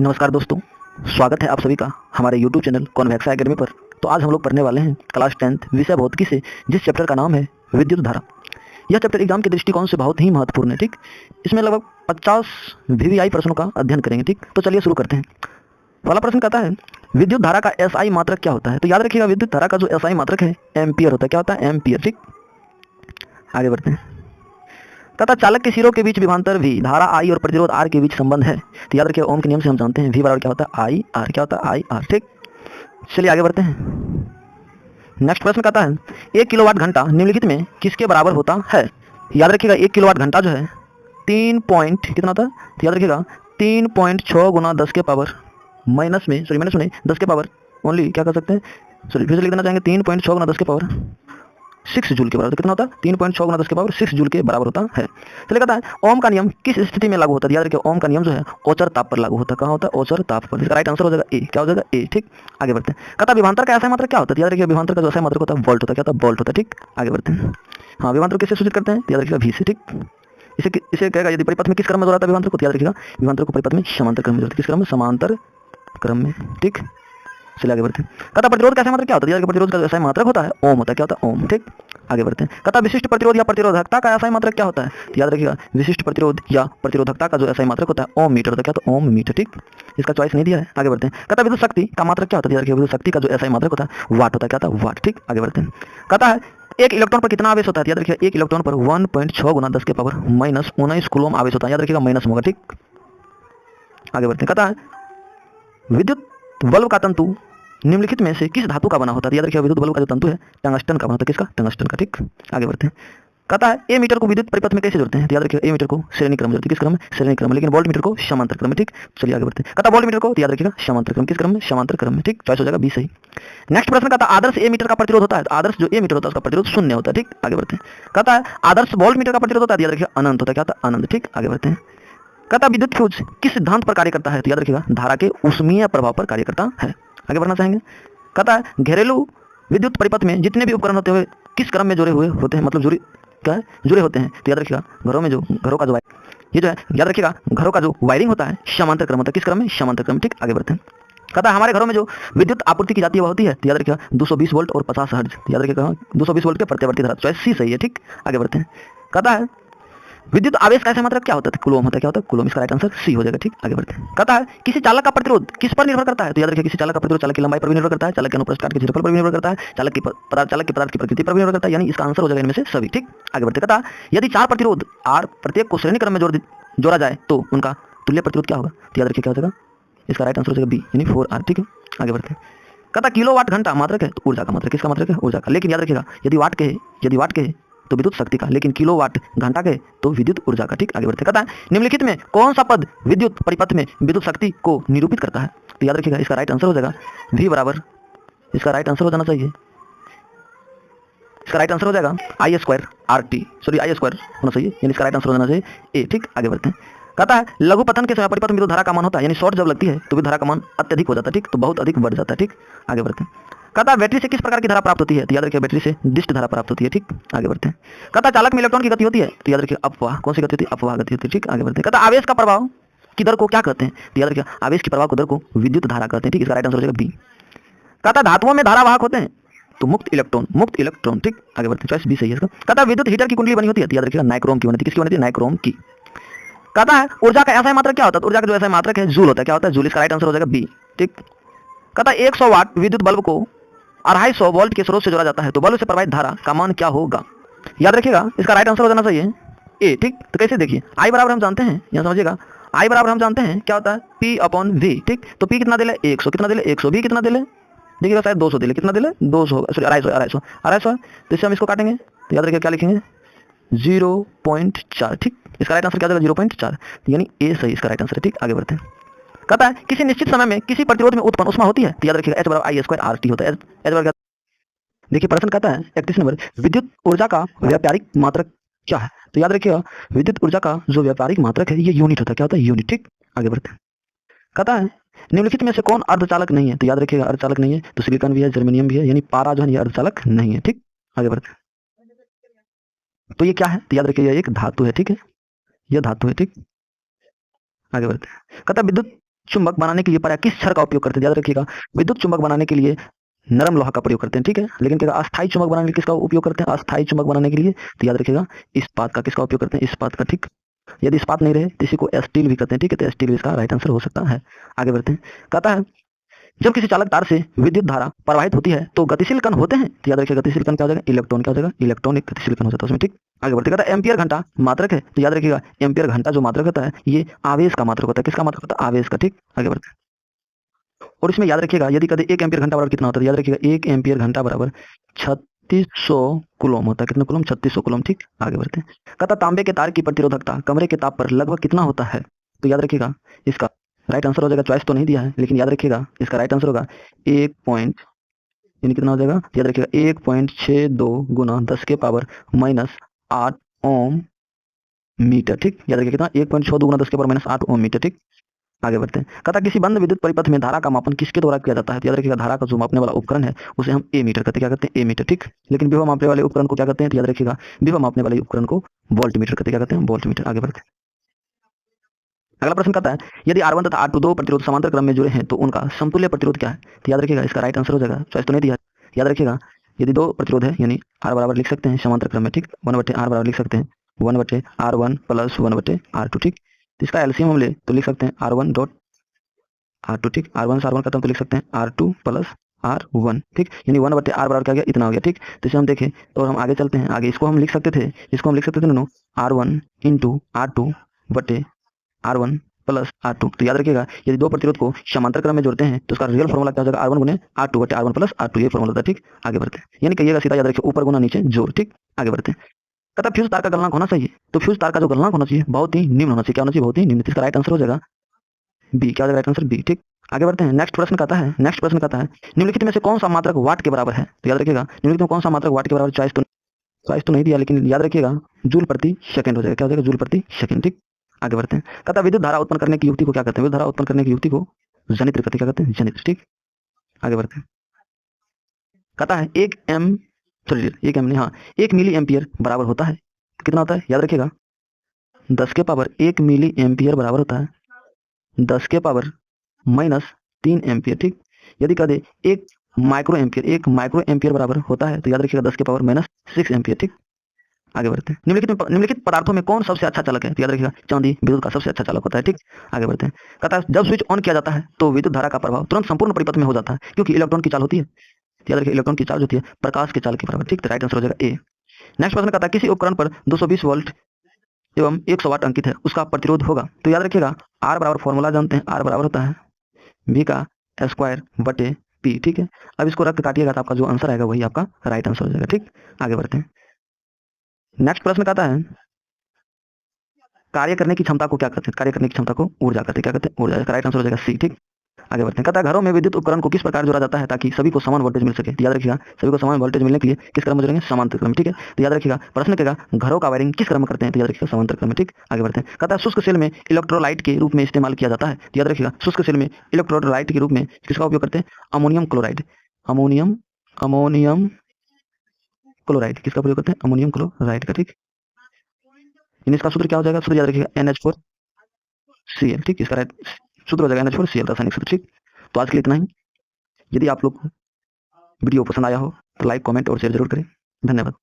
नमस्कार दोस्तों, स्वागत है आप सभी का हमारे YouTube चैनल कॉन्वेक्सा एकेडमी पर। तो आज हम लोग पढ़ने वाले हैं क्लास 10th विषय भौतिकी से, जिस चैप्टर का नाम है विद्युत धारा। यह चैप्टर एग्जाम के दृष्टिकोण से बहुत ही महत्वपूर्ण है। ठीक, इसमें लगभग 50 VVI प्रश्नों का अध्ययन करेंगे। ठीक, तो चलिए शुरू करते हैं। पहला प्रश्न कहता है विद्युत धारा का SI मात्रक क्या होता है। तो याद रखिएगा, विद्युत धारा का जो SI मात्रक है एम्पियर होता है। क्या होता है? एम्पियर। ठीक, आगे बढ़ते हैं। तथा चालक के सिरों के बीच विभवांतर V, धारा I और प्रतिरोध R के बीच संबंध है। तो याद रखिए, ओम के नियम से हम जानते हैं V बराबर क्या होता है? I R। क्या होता है? I R। ठीक, चलिए आगे बढ़ते हैं। नेक्स्ट प्रश्न कहता है 1 किलोवाट घंटा निम्नलिखित में किसके बराबर होता है। याद रखिएगा, 1 किलोवाट घंटा जो है 3 पॉइंट कितना होता है? तो याद रखिएगा 3.6 गुना 10 के पावर माइनस में 10 के पावर ओनली क्या कर सकते हैं, फिर से लिख देना चाहेंगे 3.6 गुना 10 के पावर 6 जूल के बराबर। तो कितना होता है? 3.6 गुना 10 के पावर 6 जूल के बराबर होता है। चलिए कहता है ओम का नियम किस स्थिति में लागू होता है। याद रखिए, ओम का नियम जो है ओचर ताप पर लागू होता है। कहाँ होता है? ओचर ताप पर। इसका राइट आंसर हो जाएगा ए। क्या हो जाएगा? ए। ठीक, आगे बढ़ते हैं। कहता विभवांतर का SI मात्रक क्या होता है। याद रखिए, विभवांतर का जो SI मात्रक होता है वोल्ट होता है। क्या होता है? वोल्ट होता है। ठीक, आगे बढ़ते हैं। हाँ, विभवांतर किससे सूचित करते हैं? याद रखिएगा V से। ठीक, इसे कहेगा यदि परिपथ में किस क्रम में दोहराता है विभवांतर को। याद रखिएगा, विभवांतर को परिपथ में समांतर क्रम में जोड़ते हैं। किस क्रम में? समांतर क्रम में। ठीक, चलिए आगे बढ़ते हैं। कहता प्रतिरोध का SI मात्रक क्या होता है। याद रखिए, प्रतिरोध का जो SI मात्रक होता है ओम होता है। क्या होता है? ओम। ठीक, आगे बढ़ते हैं। कहता विशिष्ट प्रतिरोध या प्रतिरोधकता का SI मात्रक क्या होता है। तो याद रखिएगा, विशिष्ट प्रतिरोध या प्रतिरोधकता का जो SI मात्रक होता है ओम मीटर होता है। क्या होता है? ओम मीटर। ठीक, इसका चॉइस नहीं दिया है। आगे बढ़ते हैं। कहता विद्युत शक्ति का मात्रक क्या होता है। याद रखिए, विद्युत शक्ति का जो SI मात्रक होता है वाट होता है। क्या होता है? वाट। ठीक, आगे बढ़ते हैं। कहता है एक इलेक्ट्रॉन पर कितना आवेश होता है। याद रखिए, एक इलेक्ट्रॉन पर 1.6 गुना 10 के पावर माइनस 19 कूलम आवेश होता है। याद रखिएगा, माइनस होगा। ठीक, आगे बढ़ते हैं। कहता है विद्युत बल्ब का तंतु निम्नलिखित में से किस धातु का बना होता है। याद रखिए, विद्युत बल्ब का जो तंतु है टंगस्टन का बना होता है। किसका? टंगस्टन का। ठीक, आगे बढ़ते हैं। कहता है ए मीटर को विद्युत परिपथ में कैसे जोड़ते हैं। तो याद रखिए, ए मीटर को श्रेणी क्रम में जोड़ते हैं। किस क्रम में? श्रेणी क्रम में। लेकिन वोल्ट मीटर को समांतर क्रम में। ठीक, चलिए आगे बढ़ते हैं। कहता वोल्ट मीटर को तो याद रखिएगा समांतर क्रम। किस क्रम में? समांतर क्रम में। ठीक, चॉइस हो जाएगा बी सही। नेक्स्ट प्रश्न कहता है आदर्श ए मीटर का प्रतिरोध होता है। तो आदर्श जो ए मीटर होता है उसका प्रतिरोध 0 होता है। ठीक, आगे बढ़ते हैं। कहता है आदर्श वोल्ट मीटर का प्रतिरोध होता है। याद रखिए अनंत होता है। क्या होता है? अनंत। ठीक, आगे बढ़ते हैं। कहता विद्युत फ्यूज किस सिद्धांत पर कार्य करता है। तो याद रखिएगा धारा के ऊष्मीय प्रभाव पर कार्य करता है। आगे बढ़ना चाहेंगे। कहता है घरेलू विद्युत परिपथ में जितने भी उपकरण होते हुए किस क्रम में जुड़े हुए होते हैं, मतलब जुड़े होते हैं। तो याद रखिएगा घरों का जो ये जो है, याद रखिएगा घरों का जो वायरिंग होता है समांतर क्रम होता है। किस क्रम में? समांतर क्रम। ठीक, आगे बढ़ते हैं। कहता है हमारे घरों में जो विद्युत आपूर्ति की जाती है वह होती है। तो याद रखिएगा 220 वोल्ट और 50 हर्ट्ज। याद रखिएगा 220 वोल्ट के प्रत्यावर्ती धारा। चॉइस सी सही है। ठीक, आगे बढ़ते हैं। कहता है विद्युत आवेश का SI मात्रक क्या होता है। कूलम होता है। क्या होता है? कूलम। इसका राइट आंसर सी हो जाएगा। ठीक, आगे बढ़ते हैं। कहता है किसी चालक का प्रतिरोध किस पर निर्भर करता है। तो याद रखिए, किसी चालक का प्रतिरोध चालक की लंबाई पर भी निर्भर करता है, चालक के अनुप्रस्थ काट के क्षेत्रफल पर भी निर्भर करता है, चालक की पदार्थ की प्रकृति पर भी निर्भर करता है। यानी इसका आंसर हो जाएगा इनमें से सभी। ठीक, आगे बढ़ते। कहता यदि 4 प्रतिरोध R प्रत्येक को श्रेणी क्रम में जोड़ा जाए तो उनका तुल्य प्रतिरोध क्या होगा। तो याद रखिए क्या हो जाएगा, इसका राइट आंसर हो जाएगा बी, यानी 4R। ठीक है, आगे बढ़ते हैं। कहता किलोवाट घंटा मात्रक है तो ऊर्जा का मात्रक। किसका मात्रक है? ऊर्जा का। लेकिन याद रखिएगा यदि वाट के है तो विद्युत शक्ति का, लेकिन किलोवाट घंटा के तो विद्युत ऊर्जा का। ठीक, आगे बढ़ते। कहता है निम्नलिखित में कौन सा पद विद्युत परिपथ में विद्युत शक्ति को निरूपित करता है। तो याद रखिएगा इसका राइट आंसर हो जाएगा V बराबर, इसका राइट आंसर हो जाना चाहिए, इसका राइट आंसर हो जाएगा I² RT, सॉरी I² होना चाहिए, यानी इसका राइट आंसर हो जाना चाहिए ए। ठीक, आगे बढ़ते हैं। कहता है लघु पतन के समय परिपथ में विद्युत धारा का मान होता है, यानी शॉर्ट जब लगती है तो विद्युत धारा का मान अत्यधिक हो जाता है। ठीक, तो बहुत अधिक बढ़ जाता है। ठीक, आगे बढ़ते हैं। कहता है बैटरी से किस प्रकार की धारा प्राप्त होती है। तो याद रखिए बैटरी से डिस्ट धारा प्राप्त होती है। ठीक, आगे बढ़ते हैं। कहता है चालक में इलेक्ट्रॉन की गति होती है। तो याद रखिए अपवाह। कौन सी गति होती है? अपवाह गति होती है। ठीक, आगे बढ़ते हैं। कहता है आवेश का प्रभाव की दर को क्या कहते हैं। तो याद रखिए आवेश की प्रभाव की दर को विद्युत धारा कहते हैं। ठीक, इसका राइट आंसर हो जाएगा बी। कहता है धातुओं में धारावाहक होते हैं तो मुक्त इलेक्ट्रॉन। ठीक, आगे बढ़ते हैं। चॉइस बी सही है इसका। कहता है विद्युत हीटर की कुंडली बनी होती है। तो याद रखिएगा नाइक्रोम की बनी होती है। किसकी बनी होती है? नाइक्रोम की। कहता है ऊर्जा का SI मात्रक क्या होता है। ऊर्जा का जो SI मात्रक है जूल होता है। क्या होता है? जूल। इसका राइट आंसर हो जाएगा बी। ठीक, कहता है 100 वाट विद्युत बल्ब को 250 वोल्ट के स्रोत से जोड़ा जाता है तो बल्ब से प्रवाहित धारा का मान क्या होगा। याद रखिएगा इसका राइट आंसर हो जाना चाहिए ए। ठीक, तो कैसे देखिए I बराबर हम जानते हैं, यहाँ समझिएगा I बराबर हम जानते हैं क्या होता है P/V। ठीक, तो P कितना दिले? 100। कितना दिले? 100। V कितना दिले? देखिएगा शायद 200 दिले। कितना दिले? 200 होगा, सॉरी 250। तो इससे हम इसको काटेंगे तो याद रखिए क्या लिखेंगे 0.4। ठीक, इसका राइट आंसर क्या जाएगा 0.4, यानी ए सही इसका राइट आंसर है। ठीक, आगे बढ़ते हैं। कहता है किसी निश्चित समय में किसी प्रतिरोध में उत्पन्न ऊष्मा होती है। तो याद रखिएगा H बराबर I² RT होता है। H बराबर देखिए प्रश्न कहता है 31 नंबर विद्युत ऊर्जा का व्यापारिक मात्रक क्या है। तो याद रखिएगा विद्युत ऊर्जा का जो व्यापारिक मात्रक है ये यूनिट होता है। क्या होता है? यूनिट। ठीक, आगे बढ़ते हैं। कहता है निम्नलिखित में से कौन अर्धचालक नहीं है। तो याद रखिएगा अर्धचालक नहीं है तो सिलिकॉन भी है, जर्मेनियम भी है, यानी पारा जो है ये अर्धचालक नहीं है। ठीक, आगे बढ़ते हैं। तो ये क्या है? तो याद रखिए ये एक धातु है। ठीक है, यह धातु है। ठीक, आगे बढ़ते हैं। कहता है विद्युत चुंबक बनाने के लिए प्रायः किस क्षण का उपयोग करते हैं? याद रखिएगा, विद्युत चुंबक बनाने के लिए नरम लोहा का प्रयोग करते हैं, ठीक है। लेकिन क्या अस्थायी चुंबक बनाने के लिए किसका उपयोग करते हैं? अस्थायी चुंबक बनाने के लिए तो याद रखिएगा इस्पात का। किसका उपयोग करते हैं? इस्पात का, ठीक। यदि इस्पात नहीं रहे तो इसी को स्टील भी कहते हैं, ठीक है। तो स्टील इसका राइट आंसर हो सकता है। आगे बढ़ते हैं। कहता है जब किसी चालक तार से विद्युत धारा प्रवाहित होती है तो गतिशील कण होते हैं। तो याद रखिएगा गतिशील कण क्या हो जाएगा? इलेक्ट्रॉन। क्या हो जाएगा? इलेक्ट्रॉनिक गतिशील कण हो जाता है उसमें, ठीक। आगे बढ़ते कहता है एम्पियर घंटा मात्रक है। तो याद रखिएगा एम्पियर घंटा जो मात्रक होता है ये आवेश का मात्रक होता है। किसका मात्रक होता है? आवेश का, ठीक। आगे बढ़ते हैं। और इसमें याद रखिएगा यदि कभी 1 एम्पियर घंटा बराबर कितना होता है? याद रखिएगा 1 एम्पियर घंटा बराबर 3600 कूलम होता है। कितना कूलम? 3600 कूलम, ठीक। आगे बढ़ते हैं। कहता तांबे के तार की प्रतिरोधकता कमरे के ताप पर लगभग कितना होता है? तो याद रखिएगा इसका राइट आंसर हो जाएगा, चॉइस तो नहीं दिया है लेकिन याद रखिएगा इसका राइट आंसर होगा 1 पॉइंट, यानी कितना हो जाएगा? याद रखिएगा 1.62 गुना 10 के पावर -8 ओम मीटर, ठीक। याद रखिएगा कितना? 1.62 गुना 10 के पावर -8 ओम मीटर, ठीक। आगे बढ़ते हैं। कहता किसी बंद विद्युत परिपथ में धारा का मापन किसके द्वारा किया जाता है? तो याद रखिएगा धारा का जो मापने वाला उपकरण है उसे हम ए मीटर कहते हैं। क्या कहते हैं? ए मीटर, ठीक। लेकिन विभव मापने वाले उपकरण को क्या कहते हैं? तो याद रखिएगा विभव मापने वाले उपकरण को वोल्ट मीटर कहते हैं। क्या कहते हैं? Volt meter. आगे बढ़ते हैं। अगला प्रश्न कहता है यदि R1 तथा R2 दो प्रतिरोध समांतर क्रम में जुड़े हैं तो उनका समतुल्य प्रतिरोध क्या है? तो याद रखिएगा इसका राइट आंसर हो जाएगा, चॉइस तो नहीं दिया। याद रखिएगा यदि दो प्रतिरोध है यानी R बराबर लिख सकते हैं समांतर क्रम में, ठीक। 1/R बराबर लिख सकते हैं 1/R1 प्लस 1/R2, ठीक। तो इसका एलसीएम हम ले तो लिख सकते हैं R1 डॉट R2, ठीक। R1 से R1 खत्म तो लिख सकते हैं R2 प्लस R1, ठीक। यानी 1/R बराबर क्या गया? इतना हो गया, ठीक। तो इसे हम देखें तो हम आगे चलते हैं। आगे इसको हम लिख सकते थे, इसको हम लिख सकते थे दोनों R1 into R2/R1 plus R2। तो याद रखिएगा यदि दो प्रतिरोध को समांतर क्रम में जोड़ते हैं तो उसका रियल फॉर्मूला क्या हो जाएगा? R1 गुने R2/R1 प्लस R2, ये फॉर्मूला था, ठीक। आगे बढ़ते हैं। यानी कहिएगा सीधा, याद रखिए ऊपर गुना नीचे जोड़, ठीक। आगे बढ़ते हैं। कहता फ्यूज तार का गलनांक होना चाहिए। तो फ्यूज तार का जो गलनांक होना चाहिए बहुत ही निम्न होना चाहिए। क्या होना चाहिए? बहुत ही निम्न। इसका राइट आंसर हो जाएगा बी। क्या हो जाएगा? राइट आंसर बी, ठीक। आगे बढ़ते हैं। नेक्स्ट प्रश्न कहता है निम्नलिखित में से कौन सा मात्रक वाट के बराबर है? तो याद रखिएगा निम्नलिखित में कौन सा मात्रक वाट के बराबर? चॉइस तो नहीं दिया लेकिन याद रखिएगा जूल प्रति सेकंड हो जाएगा। क्या हो जाएगा? जूल प्रति सेकंड, ठीक। आगे बढ़ते हैं। कहता विद्युत धारा उत्पन्न करने की युक्ति को क्या कहते हैं? विद्युत धारा उत्पन्न करने की युक्ति को जनित्र कहते हैं। क्या कहते हैं? जनित्र, ठीक। आगे बढ़ते हैं। कहता है 1 मिली एम्पियर बराबर होता है कितना होता है? याद रखिएगा 10 के पावर 1 मिली एम्पियर बराबर होता है 10 के पावर -3 एम्पियर, ठीक। यदि कह दे 1 माइक्रो एम्पियर बराबर होता है तो याद रखिएगा 10 के पावर -6 एम्पियर, ठीक। आगे बढ़ते हैं। निम्नलिखित पदार्थों में कौन सबसे अच्छा चालक है? तो याद रखिएगा चांदी विद्युत का सबसे अच्छा चालक होता है, ठीक। आगे बढ़ते हैं। कहता है जब स्विच ऑन किया जाता है तो विद्युत धारा का प्रभाव तुरंत संपूर्ण परिपथ में हो जाता है क्योंकि इलेक्ट्रॉन की चाल होती है। तो याद रखिए इलेक्ट्रॉन की चार्ज होती है प्रकाश के चाल के बराबर, ठीक। तो राइट आंसर हो जाएगा ए। नेक्स्ट प्रश्न कहता है किसी उपकरण पर 220 वोल्ट एवं 100 वाट अंकित है उसका प्रतिरोध होगा। तो याद रखिएगा आर बराबर फॉर्मूला जानते हैं, आर बराबर होता है V का स्क्वायर बटे P, ठीक है। अब इसको रख काटिएगा तो आपका जो आंसर आएगा वही आपका राइट आंसर हो जाएगा, ठीक। आगे बढ़ते हैं। नेक्स्ट प्रश्न कहता है कार्य करने की क्षमता को क्या कहते हैं? कार्य करने की क्षमता को ऊर्जा कहते हैं। क्या कहते हैं? ऊर्जा। इसका राइट आंसर हो जाएगा सी, ठीक। आगे बढ़ते हैं। कहता है घरों में विद्युत उपकरण को किस प्रकार जोड़ा जाता है ताकि सभी को समान वोल्टेज मिल सके? तो याद रखिएगा सभी को समान वोल्टेज मिलने के लिए किस क्रम में जोड़ेंगे? समांतर क्रम, ठीक है। तो याद रखिएगा प्रश्न कहेगा घरों का वायरिंग किस क्रम में करते हैं? तो याद रखिएगा समांतर क्रम में, ठीक। आगे बढ़ते हैं। कहता है शुष्क सेल में इलेक्ट्रोलाइट के रूप में इस्तेमाल किया जाता है। तो याद रखिएगा शुष्क सेल में इलेक्ट्रोलाइट के रूप में किसका उपयोग करते हैं? Ammonium chloride. अमोनियम क्लोराइड किसका प्रयोग करते हैं? अमोनियम क्लोराइड का, ठीक। इसका सूत्र क्या हो जाएगा? सूत्र याद रखिएगा NH4Cl, ठीक। इसका राइट सूत्र हो जाएगा NH4Cl रासायनिक सूत्र, ठीक। तो आज के लिए इतना ही। यदि आप लोग वीडियो पसंद आया हो तो लाइक, कमेंट और शेयर जरूर करें। धन्यवाद।